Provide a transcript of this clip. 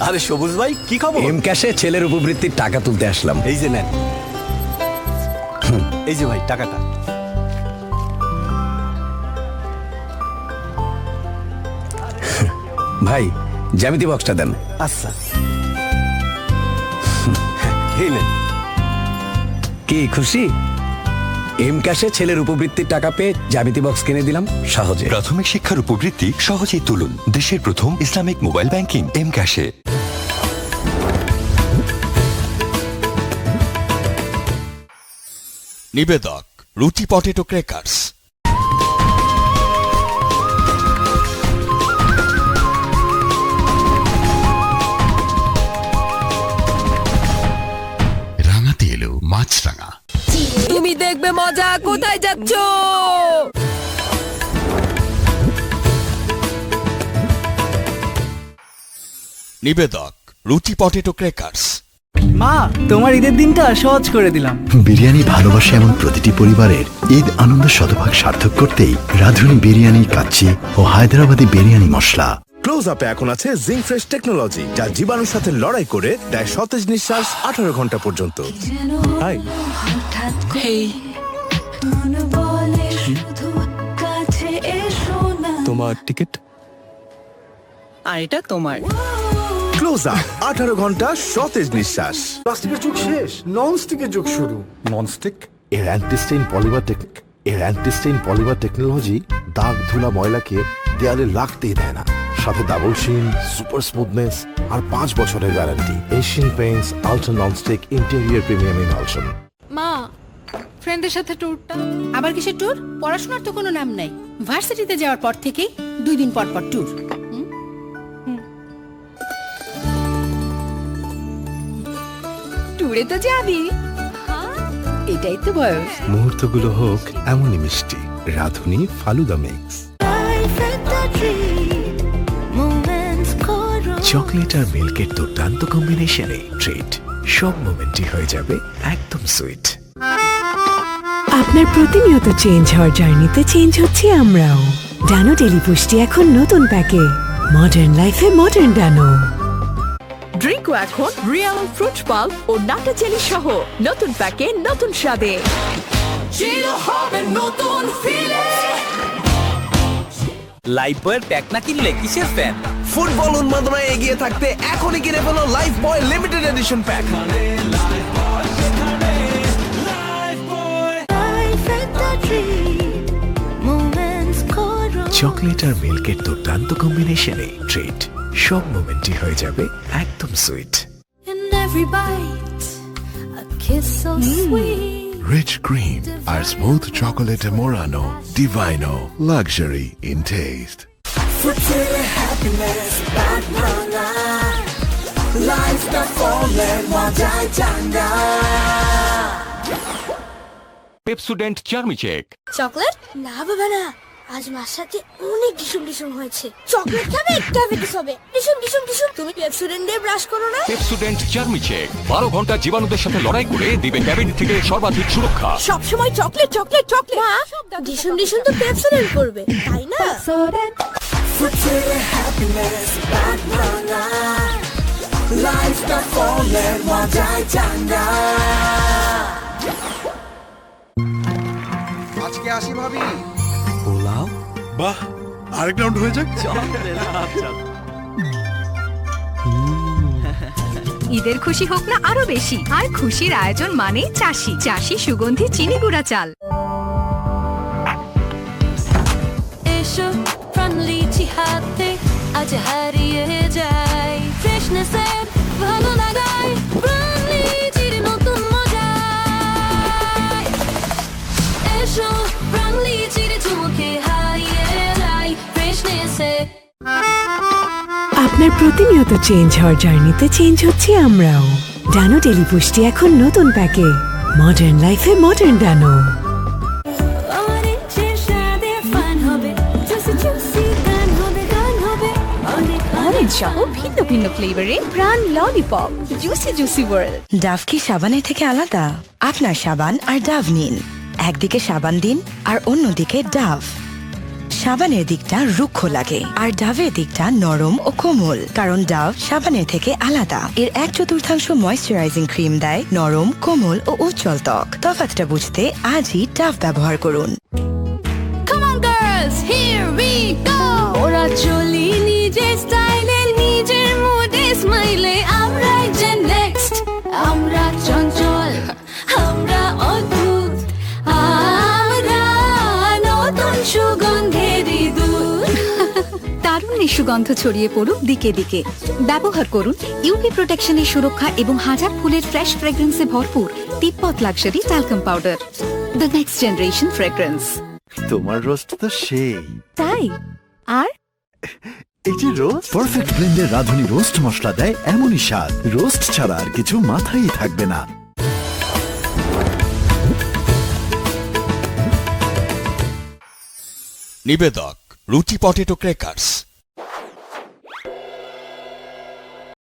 আরে সবুজ ভাই, কি খবর? এম ক্যাশে ছেলের উপবৃত্তির টাকা তুলতে আসলাম। এই যে নেন। এই যে ভাই টাকাটা। ভাই জ্যামিতি বক্সটা দেন। আচ্ছা, এই নেন। কি খুশি? এম ক্যাশে ছেলের উপবৃত্তির টাকা পেয়ে জ্যামিতি বক্স কিনে দিলাম সহজে। প্রাথমিক শিক্ষার উপবৃত্তি সহজেই তুলুন। দেশের প্রথম ইসলামিক মোবাইল ব্যাংকিং এম ক্যাশে। নিবেদক রুটি পটেটো ক্র্যাকার্স। রাঙাতে এলো মাছরাঙা। তুমি দেখবে মজা, কোথায় যাচ্ছ? নিবেদক রুটি পটেটো ক্র্যাকার্স। মা, তোমার ঈদের দিনটা সহজ করে দিলাম। বিরিয়ানি ভালোবাসে এমন প্রতিটি পরিবারের ঈদ আনন্দ শতভাগ সার্থক করতেই রাঁধুনি বিরিয়ানি, কাচ্চি ও হায়দ্রাবাদি বিরিয়ানি মশলা। ক্লোজ আপে এখন আছে জিঙ্ক ফ্রেশ টেকনোলজি, যা জীবাণুর সাথে লড়াই করে দেয় সতেজ নিঃশ্বাস 18 ঘন্টা পর্যন্ত। হাই, তোমার টিকিট। আর এটা তোমার। ক্লোজ আপ 18 ঘন্টা সতেজ নিঃশ্বাস। প্লাস্টিকের যুগ শেষ, ননস্টিকের যুগ শুরু। ননস্টিক এর অ্যান্টিস্টেইন পলিমার টেকনোলজি দাগ, ধুলা, ময়লাকে দেয়ালে লাগতেই দেয় না। সাথে ডাবল শিন, সুপার স্মুথনেস আর 5 বছরের guarantee. Asian Paints ultra nonstick interior premium emulsion. মা, ফ্রেন্ডের সাথে ট্যুরটা। আবার কিসের ট্যুর? পড়াশোনার তো কোনো নাম নাই। ভার্সিটিতে যাওয়ার পর থেকেই 2 দিন পর পর ট্যুর। ট্যুরে তো যাবি, এটাই তো বয়স। মুহূর্তগুলো হোক এমনই মিষ্টি। রাঁধুনি ফালুদা মিক্স। চকলেট আর মিল্কের দুর্দান্ত কম্বিনেশনে ট্রিট, সব মোমেন্টই হয়ে যাবে একদম সুইট। আপনার প্রতিনিয়ত চেঞ্জ হওয়ার জার্নিতে চেঞ্জ হচ্ছে আমরাও। ডানো ডেলি পুষ্টি এখন নতুন প্যাকে। মডার্ন লাইফে মডার্ন ডানো। ড্রিঙ্কও এখন রিয়েল ফ্রুট পাল্প ও নাটা জেলি সহ নতুন প্যাকে, নতুন স্বাদে। লাইফ বয়ের প্যাক না কিনলে কিসের ফ্যান? ফুটবল উন্মাদনায় এগিয়ে থাকতে এখনই কিনে ফেলো Lifebuoy limited edition pack. Chocolate আর মিল্কের দুর্দান্ত কম্বিনেশনে ট্রিট, সব মোমেন্টই হয়ে যাবে একদম সুইট। Rich cream আর smooth chocolate Morano, Divino, luxury in taste. Pepsodent চার্মিচেক। চকলেট না বাবা না, আজ মার সাথে অনেক ডিসুম হয়েছে। চকলেট খাবে, ডায়াবেটিস হবে। ডিসুম তুমি পেপসুডেন্ট দিয়ে ব্রাশ করো না। পেপসুডেন্ট চার্মিচেক 12 ঘন্টা জীবাণুদের সাথে লড়াই করে দিবে ক্যাবিন থেকে সর্বাধিক সুরক্ষা। সব সময় চকলেট চকলেট চকলেট। ডিসুম তো পেপসুডেন্ট করবে, তাই না? আজকে আসি ভাবি। পোলাও, বাহ, আরেক রাউন্ড হয়ে যাক। ঈদের খুশি হোক না আরো বেশি, আর খুশির আয়োজন মানেই চাষি। চাষি সুগন্ধি চিনি গুঁড়া চাল। এসো প্রাণ লিচি হাতে আজ হারিয়ে যায় ফ্রেশনেসের ভালো লাগায়। প্রাণ লিচির নতুন মজায়। এসো প্রাণ লিচির চুমুকে হারিয়ে যায় ফ্রেশনেসে। আপনার প্রতিনিয়ত চেঞ্জ হওয়ার জার্নিতে চেঞ্জ হচ্ছে আমরাও। ডানো ডেলি পুষ্টি এখন নতুন প্যাকে। মডার্ন লাইফে মডার্ন ডানো। অরেঞ্জ সহ ভিন্ন ভিন্ন ফ্লেভারে প্রাণ ললিপপ, জুসি ওয়ার্ল্ড। ডাভ কি সাবানের থেকে আলাদা? আপনার সাবান আর ডাভ নিন। একদিকে সাবান দিন আর অন্যদিকে ডাভ। সাবানের দিকটা রুক্ষ লাগে আর ডাভের দিকটা নরম ও কোমল, কারণ ডাভ সাবানের থেকে আলাদা। এর 1/4 ময়েশ্চারাইজিং ক্রিম দেয় নরম, কোমল ও উজ্জ্বল ত্বক। তফাৎটা বুঝতে আজই ডাভ ব্যবহার করুন। Come on girls, here we go. ওরা চলি নিজের স্টাইলে, নিজের মুডে স্মাইলে, আমরাই যে নেক্সট। আমরা চঞ্চল, আমরা অদ্ভুত, আমরা নতুন সুগন্ধেরই দূত। তারুণ্যের সুগন্ধ ছড়িয়ে পড়ুক দিকে দিকে। ব্যবহার করুন ইউভি প্রোটেকশনের সুরক্ষা এবং হাজার ফুলের ফ্রেশ ফ্রেগ্রেন্সে ভরপুর Tibet luxury talcum powder. The next generation fragrance. তোমার রোস্ট তো সেই। তাই আর এই যে রোস্ট পারফেক্ট ব্লেন্ডের রাঁধুনি রোস্ট মশলা দেয় এমনই স্বাদ, রোস্ট ছাড়া আর কিছু মাথায় থাকবে না। নিবেদক রুটি পটেটো ক্র্যাকার্স।